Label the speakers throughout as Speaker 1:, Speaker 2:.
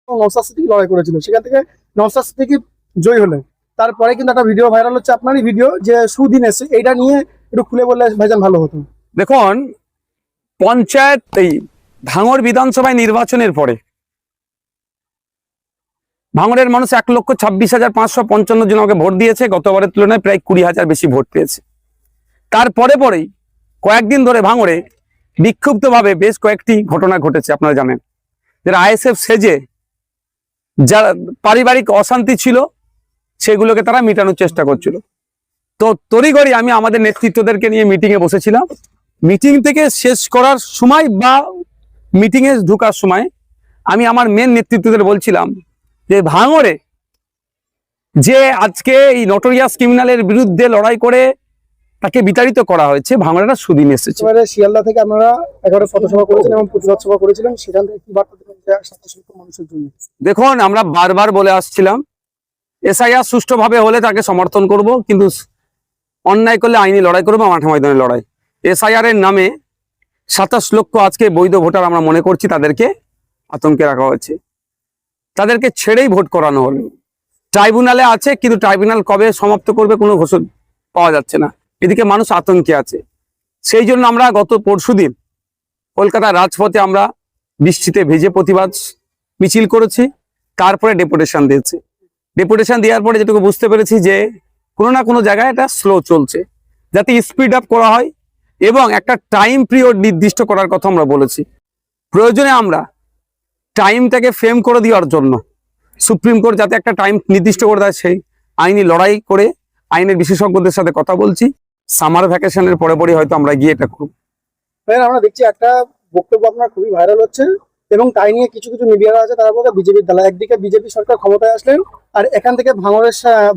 Speaker 1: নওশাদ সিদ্দিকী লড়াই করেছিল, সেখান থেকে নওশাদ সিদ্দিকী জয়ী হলেন। তারপরে কিন্তু একটা ভিডিও ভাইরাল হচ্ছে, আপনারই ভিডিও, যে সুদিন এসে এইটা নিয়ে একটু খুলে বললে ভাইজান ভালো হতো।
Speaker 2: দেখুন, পঞ্চায়েত এই ভাঙড় বিধানসভায় নির্বাচনের পরে ভাঙড়ের মানুষ 1,26,555 জন আমাকে ভোট দিয়েছে। গতবারের তুলনায় প্রায় 20,000 বেশি ভোট পেয়েছে। তারপরে পরেই কয়েকদিন ধরে ভাঙড়ে বিক্ষুব্ধভাবে বেশ কয়েকটি ঘটনা ঘটেছে। আপনারা জানেন, যারা আইএসএফ সেজে যারা পারিবারিক অশান্তি ছিল সেগুলোকে তারা মেটানোর চেষ্টা করছিল। তো তড়িঘড়ি আমি আমাদের নেতৃত্বদেরকে নিয়ে মিটিংয়ে বসেছিলাম। মিটিং থেকে শেষ করার সময় বা মিটিংয়ে ঢোকার সময় আমি আমার মেন নেতৃত্বদের বলছিলাম যে ভাঙড়ে যে আজকে এই নটোরিয়াস ক্রিমিনালের বিরুদ্ধে লড়াই করে তাকে বিতাড়িত করা হয়েছে, ভাঙড়েরা সুদিন এসেছে।
Speaker 1: শিয়ালদা থেকে আপনারা 11 পথসভা করেছিলেন এবং প্রতিবাদ সভা করেছিলেন, সেখান থেকে কি বার্তা দেবেন মানুষের জন্য?
Speaker 2: দেখুন, আমরা বারবার বলে আসছিলাম এসআইআর সুষ্ঠুভাবে হলে তাকে সমর্থন করব, কিন্তু অন্যায় করলে আইনি লড়াই করবো, মাঠে ময়দানে লড়াই। এসআইআর এর নামে 27 লক্ষ আজকে বৈধ ভোটার আমরা মনে করছি তাদেরকে আতঙ্কে রাখা হয়েছে। তাদেরকে ছেড়েই ভোট করানো হলো। ট্রাইব্যুনালে আছে, কিন্তু ট্রাইব্যুনাল কবে সমাপ্ত করবে কোনো ঘোষণা পাওয়া যাচ্ছে না। এদিকে মানুষ আতঙ্কে আছে। সেই জন্য আমরা গত পরশুদিন কলকাতার রাজপথে আমরা বৃষ্টিতে ভেজে প্রতিবাদ মিছিল করেছি। তারপরে ডেপুটেশন দিয়েছি। ডেপুটেশন দেওয়ার পরে যেটুকু বুঝতে পেরেছি যে কোনো না কোনো জায়গায় এটা স্লো চলছে, যাতে স্পিড আপ করা হয় এবং একটা টাইম পিরিয়ড নির্দিষ্ট করার কথা আমরা বলেছি। প্রয়োজনে আমরা টাইমটাকে ফ্রেম করে দেওয়ার জন্য সুপ্রিম কোর্ট যাতে একটা টাইম নির্দিষ্ট করে দেয়, সেই আইনি লড়াই করে আইনের বিশেষজ্ঞদের সাথে কথা বলছি। সামার ভ্যাকেশনের পরে পরে হয়তো আমরা গিয়ে এটা করব।
Speaker 1: আমরা দেখছি একটা বক্তব্য আপনার খুবই ভাইরাল হচ্ছে, এবং তাই নিয়ে কিছু কিছু মিডিয়ারা আছে তারা বলতে বিজেপির দালা। একদিকে বিজেপি সরকার ক্ষমতায় আসলেন, আর এখান থেকে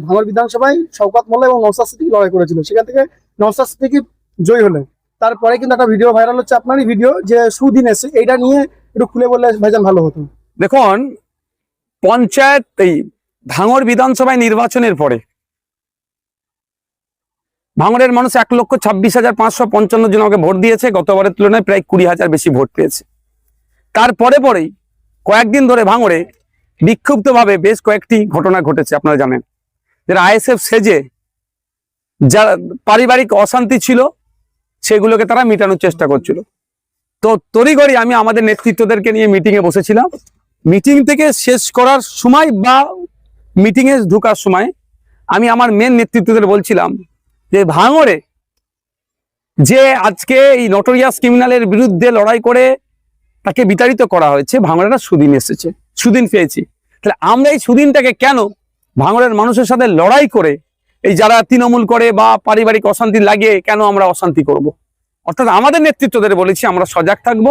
Speaker 1: ভাঙড় বিধানসভায় শওকত মোল্লা এবং নওশাদ সিদ্দিকী লড়াই করেছিল, সেখান থেকে নওশাদ সিদ্দিকী জয়ী হলেন। তারপরে কিন্তু একটা ভিডিও ভাইরাল হচ্ছে, আপনারই ভিডিও, যে সুদিন এসে এইটা নিয়ে একটু খুলে বললে ভাইজান ভালো হতো।
Speaker 2: দেখুন, পঞ্চায়েত এই ভাঙড় বিধানসভায় নির্বাচনের পরে ভাঙড়ের মানুষ 1,26,555 জন আমাকে ভোট দিয়েছে। গতবারের তুলনায় প্রায় 20,000 বেশি ভোট পেয়েছে। তারপরে পরেই কয়েকদিন ধরে ভাঙড়ে বিক্ষুব্ধভাবে বেশ কয়েকটি ঘটনা ঘটেছে। আপনারা জানেন, যারা আইএসএফ সেজে যারা পারিবারিক অশান্তি ছিল সেগুলোকে তারা মেটানোর চেষ্টা করছিল। তো তড়িঘড়ি আমি আমাদের নেতৃত্বদেরকে নিয়ে মিটিংয়ে বসেছিলাম। মিটিং থেকে শেষ করার সময় বা মিটিংয়ে ঢোকার সময় আমি আমার মেন নেতৃত্বদের বলছিলাম যে ভাঙড়ে যে আজকে এই নটোরিয়াস ক্রিমিনালের বিরুদ্ধে লড়াই করে তাকে বিতাড়িত করা হয়েছে, ভাঙড়েরা সুদিন এসেছে, সুদিন পেয়েছি। তাহলে আমরা এই সুদিনটাকে কেন ভাঙড়ের মানুষের সাথে লড়াই করে এই যারা তৃণমূল করে বা পারিবারিক অশান্তি লাগিয়ে কেন আমরা অশান্তি করব? অর্থাৎ আমাদের নেতৃত্বদের বলেছি আমরা সজাগ থাকব।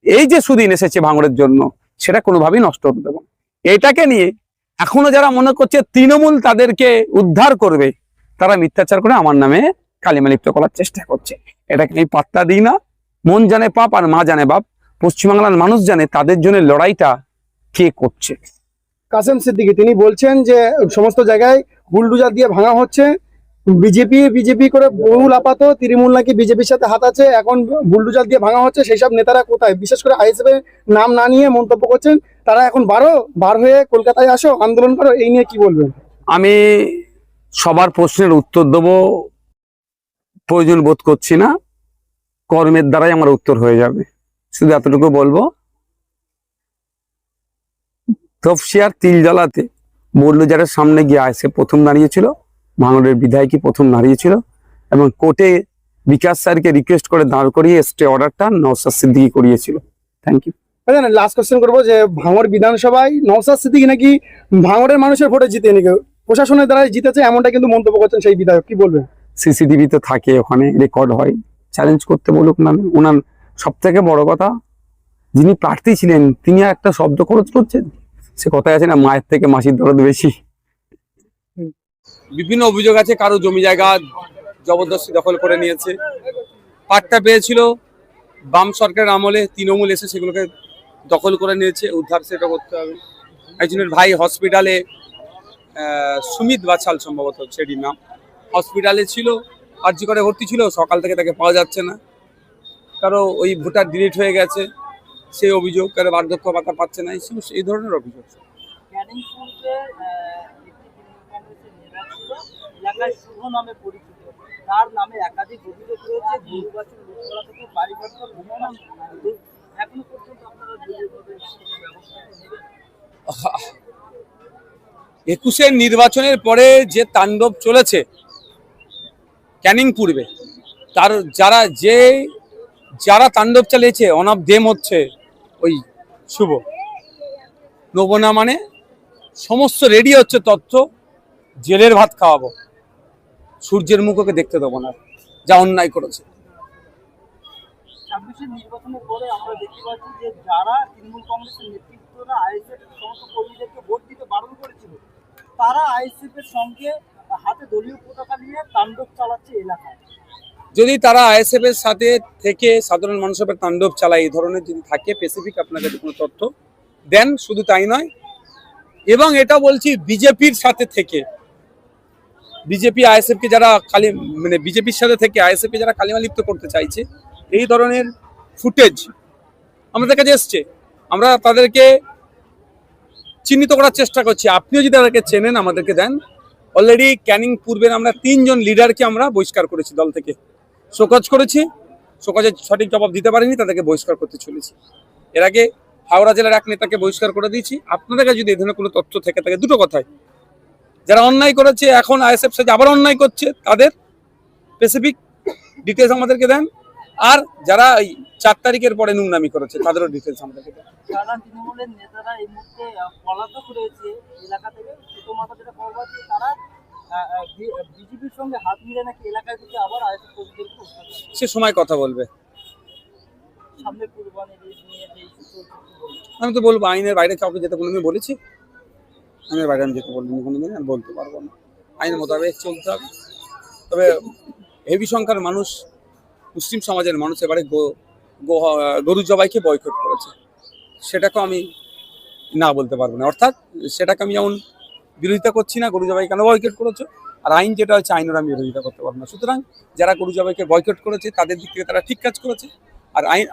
Speaker 2: এই যে সুদিন এসেছে ভাঙড়ের জন্য, সেটা কোনোভাবেই নষ্ট হতে দেব না। এটাকে নিয়ে এখনো যারা মনে করছে তৃণমূল তাদেরকে উদ্ধার করবে, তারা মিথ্যাচার করে আমার নামে কালিমা লিপ্ত করার চেষ্টা করছে। এটাকে আমি পাত্তা দিই না। মন জানে পাপ আর মা জানে বাপ। পশ্চিমবাংলার মানুষ জানে তাদের জন্য লড়াইটা কে করছে।
Speaker 1: কাসেম সিদ্দিকী তিনি বলছেন যে সমস্ত জায়গায় বুলডোজার দিয়ে ভাঙা হচ্ছে, বিজেপি করে বহুল আপাত, তৃণমূল নাকি বিজেপির সাথে হাত আছে, এখন বুলডোজার দিয়ে ভাঙা হচ্ছে। সেই সব নেতারা কোথায়? বিশেষ করে আইএসএফ নাম না নিয়ে মন্তব্য করছেন, তারা এখন বার হয়ে কলকাতায় আসো, আন্দোলন করো। এই নিয়ে কি বলবেন?
Speaker 2: আমি সবার প্রশ্নের উত্তর দেব প্রয়োজন বোধ করছি না। কর্মের দ্বারাই আমার উত্তর হয়ে যাবে। শুধু এতটুকু বলবো, তফসিয়ার তিলজলাতে বুলডোজারের সামনে গিয়ে আসে প্রথম দাঁড়িয়েছিল, ভাঙড়ের বিধায়কই প্রথম দাঁড়িয়েছিল, এবং কোর্টে বিকাশ স্যারকে রিকোয়েস্ট করে দাঁড় করিয়ে স্টে অর্ডারটা নওশাদ সিদ্দিকী করিয়েছিল। Thank you.
Speaker 1: লাস্ট কোশ্চেন করবো, যে ভাঙড় বিধানসভায় নওশাদ সিদ্দিকী নাকি ভাঙড়ের মানুষের ভোটে জিতে নাকি প্রশাসনের দ্বারা জিতেছে, এমনটা কিন্তু মন্তব্য করছেন সেই বিধায়ক, কি বলবেন?
Speaker 2: সিসিটিভি তো থাকে, ওখানে রেকর্ড হয়, চ্যালেঞ্জ করতে বলুক না। ওনার সব থেকে বড় কথা, যিনি প্রার্থী ছিলেন তিনি একটা শব্দ খরচ করছেন। সে কথায় আছে না, মায়ের থেকে মাসির দরদ বেশি। বিভিন্ন অভিযোগ আছে, কারো জমি জায়গা জবরদস্তি দখল করে নিয়েছে। পাট্টা পেয়েছিল বাম সরকারের আমলে, তৃণমূল এসে সেগুলোকে দখল করে নিয়েছে। উদ্ধার সেটা করতে হবে। একজনের ভাই হসপিটালে, সুমিত বাছাল সম্ভবত সেটির নাম, হসপিটালে ছিল, আরজি করে ভর্তি ছিল, সকাল থেকে তাকে পাওয়া যাচ্ছে না। কারো ওই ভোটার ডিলিট হয়ে গেছে। সেই অভিযোগ কারো বার্ধক্য ভাতা পাচ্ছে না, এই ধরনের অভিযোগ।
Speaker 3: ক্যানিং পূর্বে একটি তৃণমূল কংগ্রেসের নেতা ছিল, এলাকায় শুভ নামে পরিচিত। তার নামে একাধিক অভিযোগ রয়েছে, নির্বাচন লোকসভা থেকে পরিবর্তন ঘটনা। এখনো পর্যন্ত আপনারা ব্যবস্থা নেবেন?
Speaker 2: 21-এর নির্বাচনের পরে যে তাণ্ডব চলেছে ক্যানিং পূর্বে, তার যারা তাণ্ডব চালিয়েছে অন অফ দেম হচ্ছে ওই শুভ। নেবো না মানে সমস্ত রেডি হচ্ছে তথ্য, জেলের ভাত খাওয়াবো, সূর্যের মুখকে দেখতে দেবো না যা অন্যায় করেছে।
Speaker 3: 26-এর নির্বাচনের পরে আমরা দেখতে পাচ্ছি যে যারা তৃণমূল কংগ্রেসের নেতৃত্বরা আইএসএফ সমস্ত কর্মীদেরকে ভোট দিতে বারণ করেছিল, তারা আইএসএফ এর সঙ্গে হাতে দলীয় পতাকা নিয়ে তাণ্ডব চালাচ্ছে এলাকায়।
Speaker 2: যদি তারা আইএসএফ এর সাথে থেকে সাধারণ মানুষের তাণ্ডব চালায়, এই ধরনের যদি থাকে স্পেসিফিক আপনাকে কোনো তথ্য দেন, শুধু তাই নয়, এবং এটা বলছি বিজেপির সাথে থেকে, বিজেপি আইএসএফ কে যারা বিজেপির সাথে থেকে আইএসএফ কে যারা কালিমা লিপ্ত করতে চাইছে, এই ধরনের ফুটেজ আমাদের কাছে এসছে, আমরা তাদেরকে চিহ্নিত করার চেষ্টা করছি। আপনিও যদি তাদেরকে চেনেন আমাদেরকে দেন। অলরেডি ক্যানিং পূর্বের আমরা 3 জন লিডারকে আমরা বহিষ্কার করেছি, দল থেকে শোকজ করেছি, শোকজের সঠিক জবাব দিতে পারিনি, তাদেরকে বহিষ্কার করতে চলেছি। এর আগে হাওড়া জেলার এক নেতাকে বহিষ্কার করে দিয়েছি। আপনাদের কাছে যদি এই ধরনের কোনো তথ্য থেকে থাকে, দুটো কথাই, যারা অন্যায় করেছে এখন আইএসএফ সাথে আবার অন্যায় করছে, তাদের স্পেসিফিক ডিটেলস আমাদেরকে দেন, আর যারা এই 4 তারিখের পরে নোংরামি করেছে তাদেরও ডিটেলস আমাদেরকে দেন।
Speaker 3: যারা তৃণমূলের নেতারা এই মুহূর্তে পলাতক রয়েছে এলাকা থেকে, প্রথমত যেটা খবর পাচ্ছি তারা বিজেপির সঙ্গে হাত মিলে নাকি এলাকায় ঢুকে আবার আইএসএফ কর্মীদেরকে উৎখাত করছে।
Speaker 2: সে সময় কথা বলবে।
Speaker 3: সামনে কুরবানি ঈদ নিয়ে যে ইস্যু চলছে, কি বলবেন?
Speaker 2: আমি তো বলবো আইনের বাইরে কাউকে যেতে কোনোদিন বলেছি? আইনের বাইরে আমি যেতে বলিনি কোনোদিন, আমি বলতে পারবো না। আইন মোতাবেক চলতে হবে। তবে হেভি সংখ্যার মানুষ, মুসলিম সমাজের মানুষ এবারে গরু জবাইকে বয়কট করেছে, সেটাকে আমি না বলতে পারবো না। অর্থাৎ সেটাকে আমি যেমন বিরোধিতা করছি না, গরু জবাই কেন বয়কট করেছে, আর আইন যেটা হচ্ছে আইনের আমি বিরোধিতা করতে পারবো না। সুতরাং যারা গরু জবাইকে বয়কট করেছে তাদের দিক থেকে তারা ঠিক কাজ করেছে,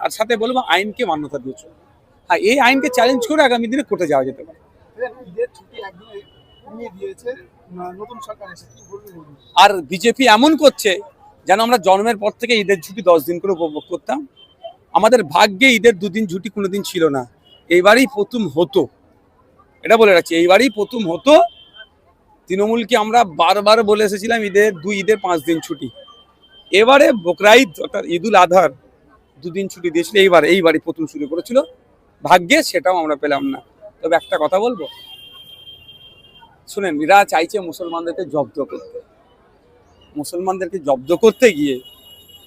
Speaker 2: আর সাথে বলবো আইনকে মান্যতা দিয়েছে। হ্যাঁ, এই আইনকে চ্যালেঞ্জ করে আগামী দিনে কোর্টে যাওয়া যেতে পারে।
Speaker 1: ঈদের ছুটি একদম কমিয়ে দিয়েছে নতুন সরকার এসে, কি বলবেন?
Speaker 2: আর বিজেপি এমন করছে যেন আমরা জন্মের পর থেকে ঈদের ছুটি 10 দিন করে উপভোগ করতাম। আমাদের ভাগ্যে ঈদের 2 দিন ছুটি কোনোদিন ছিল না, এইবারই প্রথম হতো। এটা বলে রাখছি, এইবারই প্রথম হতো। তৃণমূলকে আমরা বারবার বলে এসেছিলাম ঈদের 5 দিন ছুটি। এবারে বকরা ঈদ অর্থাৎ ঈদুল আজহার 2 দিন ছুটি দিয়েছিল, এইবারই প্রথম শুরু করেছিল। ভাগ্যে সেটাও আমরা পেলাম না। তবে একটা কথা বলবো, শুনেন, এরা চাইছে মুসলমানদেরকে জব্দ করতে। মুসলমানদেরকে জব্দ করতে গিয়ে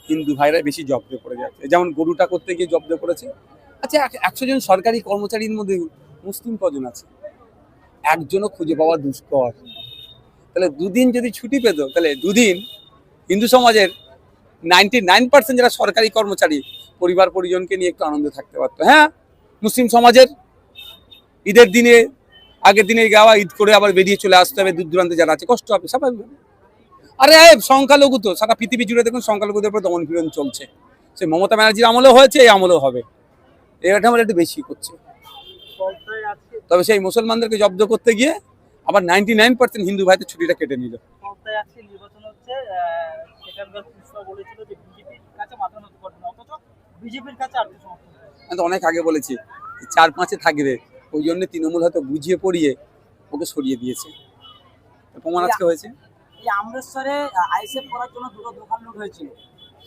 Speaker 2: হিন্দু ভাইরা বেশি জব্দ করে যাচ্ছে, যেমন গরুটা করতে গিয়ে জব্দ করেছে। আচ্ছা, 100 জন সরকারি কর্মচারীর মধ্যে মুসলিম কজন আছে? একজনও খুঁজে পাওয়া দুষ্কর। তাহলে 2 দিন যদি ছুটি পেত, তাহলে 2 দিন হিন্দু সমাজের 99% যারা সরকারি কর্মচারী পরিবার পরিজনকে নিয়ে একটু আনন্দে থাকতে পারতো। হ্যাঁ, মুসলিম সমাজের ঈদের দিনে আগের দিনে গাওয়া, ঈদ করে আবার বেরিয়ে চলে আসতে হবে, দূর দূরান্তে যারা আছে কষ্ট হবে স্বাভাবিক। আরে সংখ্যালঘু তো সারা পৃথিবী জুড়ে দেখুন সংখ্যালঘুদের উপর দমন পীড়ন চলছে। সে মমতা ব্যানার্জির আমলেও হয়েছে, এই আমলেও হবে। এটা আমরা একটু বেশি করছে। তবে সেই মুসলমানদেরকে জব্দ করতে গিয়ে আবার 99% হিন্দু ভাইদের ছুটিটা কেটে নিল।
Speaker 3: ক্ষমতায় আজকে নির্বাচন হচ্ছে, সেখানকার কৃষ্ণ বলেছিল যে বিজেপির কাছে মাথা নত করবে না, অথচ বিজেপির কাছে আর্থিক সমর্থন।
Speaker 2: আমি তো অনেক আগে বলেছি 4-5-এ থাকবে, ওই জন্য তৃণমূল হয়তো বুঝিয়ে পড়িয়ে ওকে সরিয়ে দিয়েছে। প্রমাণ আজকে হয়েছে।
Speaker 3: এই আমরেশ্বরে আইএসএফ করার জন্য 2টো দোকান লুট হয়েছিল,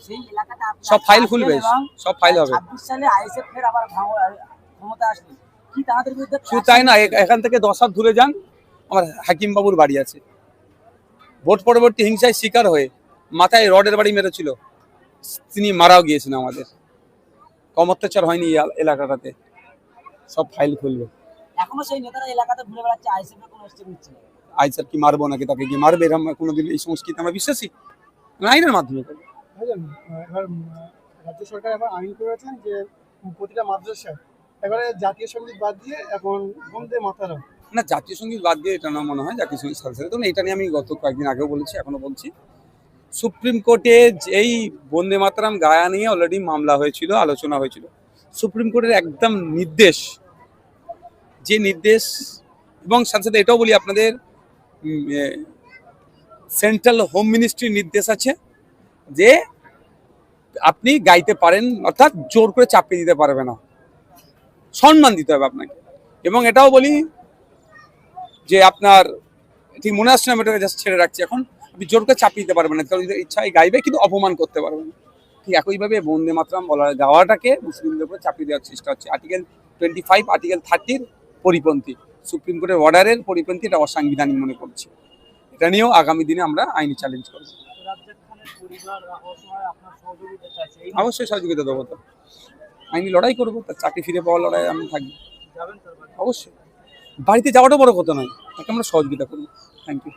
Speaker 3: সেই এলাকাটা
Speaker 2: সব ফাইল খুলবে, সব ফাইল হবে।
Speaker 3: 26 সালে আইএসএফ ফের আবার ক্ষমতা আসবে, কি তাদের বিরুদ্ধে?
Speaker 2: শুধু তাই না, এখান থেকে 10 হাত দূরে যান, আমার হাকিম বাবুর বাড়ি আছে। ভোট পরবর্তী হিংসায় শিকার হয়ে মাথায় রডের বাড়ি মেরেছিল, তিনি মারাও গিয়েছেন। আমাদের কম অত্যাচার হয়নি এই এলাকাটাতে। সব ফাইল খুলবে।
Speaker 3: এখনো সেই নেতারা এলাকাতে ঘুরে বেড়াচ্ছে, আইএসএফ এর কোনো স্টেপ নিচ্ছে না।
Speaker 2: আইসার কি মারবো নাকি, তাকে কি মারবে? এরকম কোনোদিন এই সংস্কৃতি আমরা বিশ্বাসী? আইনের মাধ্যমে করবে।
Speaker 1: এবার রাজ্য সরকার এবার আইন করেছেন যে প্রতিটা মাদ্রাসায় এবারে জাতীয় সঙ্গীত বাদ দিয়ে এখন বন্দে মাতরম।
Speaker 2: না, জাতীয় সঙ্গীত বাদ দিয়ে এটা না মনে হয় জাতীয় সঙ্গীত সাথে সাথে। এটা নিয়ে আমি গত কয়েকদিন আগেও বলেছি, এখনো বলছি। সুপ্রিম কোর্টে যেই বন্দে মাতরম গায়া নিয়ে অলরেডি মামলা হয়েছিল, আলোচনা হয়েছিল, সুপ্রিম কোর্টের একদম নির্দেশ, যে নির্দেশ, এবং সাথে সাথে এটাও বলি আপনাদের সেন্ট্রাল হোম মিনিস্ট্রির নির্দেশ আছে যে আপনি গাইতে পারেন, অর্থাৎ জোর করে চাপিয়ে দিতে পারবে না, সম্মান দিতে হবে আপনাকে। এবং এটাও বলি যে আপনার ঠিক মনে আসছে না, আমি এটাকে জাস্ট ছেড়ে রাখছি এখন, আপনি জোর করে চাপিয়ে দিতে পারবেন না, কারণ ইচ্ছায় গাইবে কিন্তু অপমান করতে পারবে না। ঠিক একইভাবে বন্দে মাতরম বলা গাওয়াটাকে মুসলিমদের উপরে চাপিয়ে দেওয়ার চেষ্টা হচ্ছে। আর্টিকেল 25, আর্টিকেল 30 পরিপন্থী, সুপ্রিম কোর্টের অর্ডারের পরিপন্থী, এটা অসাংবিধানিক মনে করছি। এটা নিয়েও আগামী দিনে আমরা আইনি চ্যালেঞ্জ করবো।
Speaker 3: রাজ্জাক খানের পরিবার অসহায়, আপনার সহযোগিতা চাইছে, এই
Speaker 2: অবশ্যই সহযোগিতা দেবো, তো আইনি লড়াই করবো, তার চাকরি ফিরে পাওয়ার লড়াই আমি থাকবো
Speaker 3: যাবেন তার বাড়ি?
Speaker 2: অবশ্যই। বাড়িতে যাওয়াটা বড় কথা নয়, তাকে আমরা সহযোগিতা করবো। Thank you.